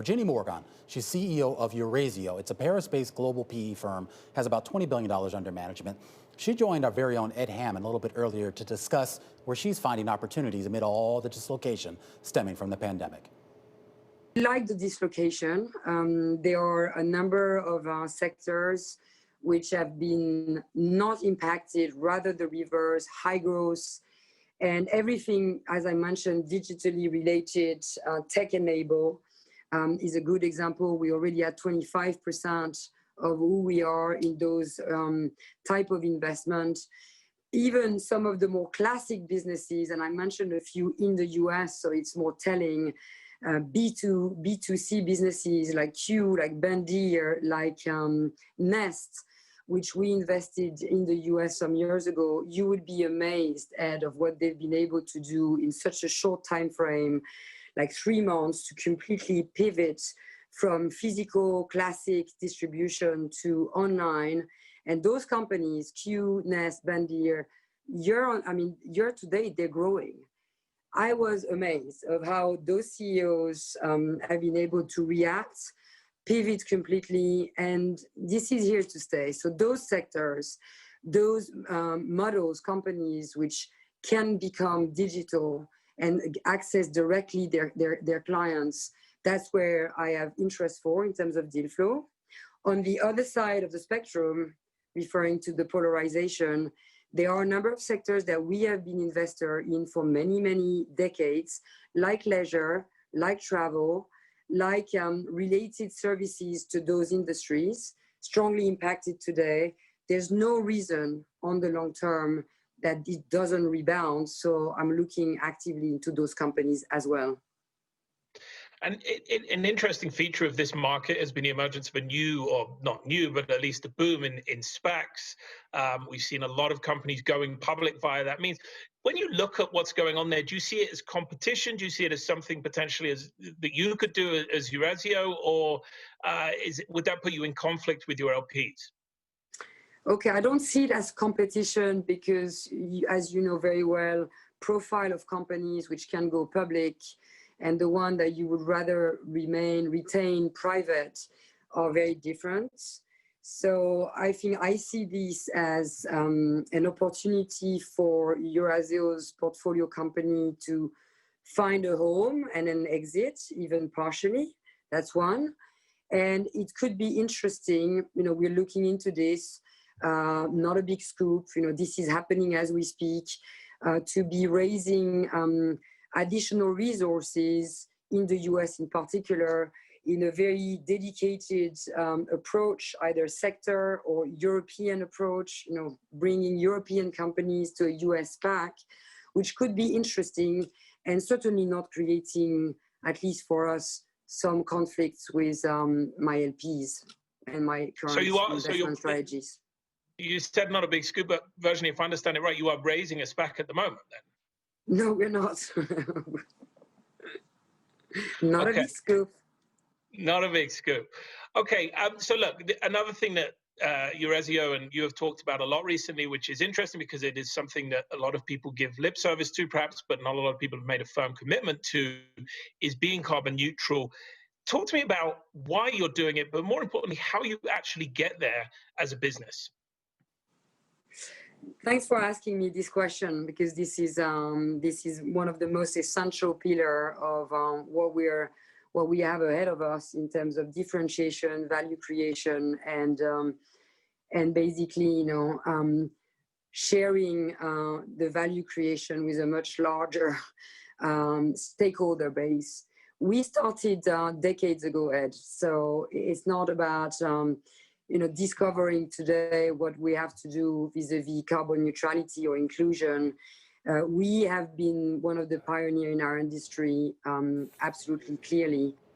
Virginie Morgon, she's CEO of Eurazeo. It's a Paris-based global PE firm, has about $20 billion under management. She joined our very own Ed Hammond a little bit earlier to discuss where she's finding opportunities amid all the dislocation stemming from the pandemic. We like the dislocation. There are a number of sectors which have been not impacted, rather the reverse, high growth, and everything, as I mentioned, digitally related, tech-enabled. Is a good example. We already had 25% of who we are in those type of investment. Even some of the more classic businesses, and I mentioned a few in the US, so it's more telling, B2C businesses like Q, like Bandier, like Nest, which we invested in the US some years ago. You would be amazed, Ed, of what they've been able to do in such a short time frame, like 3 months, to completely pivot from physical classic distribution to online. And those companies, Q, Nest, Bandier, year to date, they're growing. I was amazed of how those CEOs have been able to react, pivot completely, and this is here to stay. So those sectors, those models, companies which can become digital and access directly their clients, that's where I have interest for in terms of deal flow. On the other side of the spectrum, referring to the polarization, there are a number of sectors that we have been investor in for many, many decades, like leisure, like travel, like related services to those industries, strongly impacted today. There's no reason on the long term that it doesn't rebound. So I'm looking actively into those companies as well. And an interesting feature of this market has been the emergence of a new, or not new, but at least a boom in SPACs. We've seen a lot of companies going public via that means. When you look at what's going on there, do you see it as competition? Do you see it as something potentially that you could do as Eurazeo, or would that put you in conflict with your LPs? Okay, I don't see it as competition because, as you know very well, profile of companies which can go public and the one that you would rather retain private are very different. So I think I see this as an opportunity for Eurazeo's portfolio company to find a home and an exit, even partially. That's one. And it could be interesting, we're looking into this. Not a big scoop, this is happening as we speak, to be raising additional resources in the US in particular, in a very dedicated approach, either sector or European approach, bringing European companies to a US SPAC, which could be interesting and certainly not creating, at least for us, some conflicts with my LPs and my current investment strategies. You said not a big scoop, but Virginie, if I understand it right, you are raising a SPAC at the moment then? No, we're not. Not a big scoop. Not a big scoop. Okay, so look, another thing that Eurazeo and you have talked about a lot recently, which is interesting because it is something that a lot of people give lip service to perhaps, but not a lot of people have made a firm commitment to, is being carbon neutral. Talk to me about why you're doing it, but more importantly, how you actually get there as a business. Thanks for asking me this question, because this is one of the most essential pillar of what we have ahead of us in terms of differentiation, value creation, and basically sharing the value creation with a much larger stakeholder base. We started decades ago, Ed. So it's not about discovering today what we have to do vis-a-vis carbon neutrality or inclusion. We have been one of the pioneers in our industry, absolutely clearly.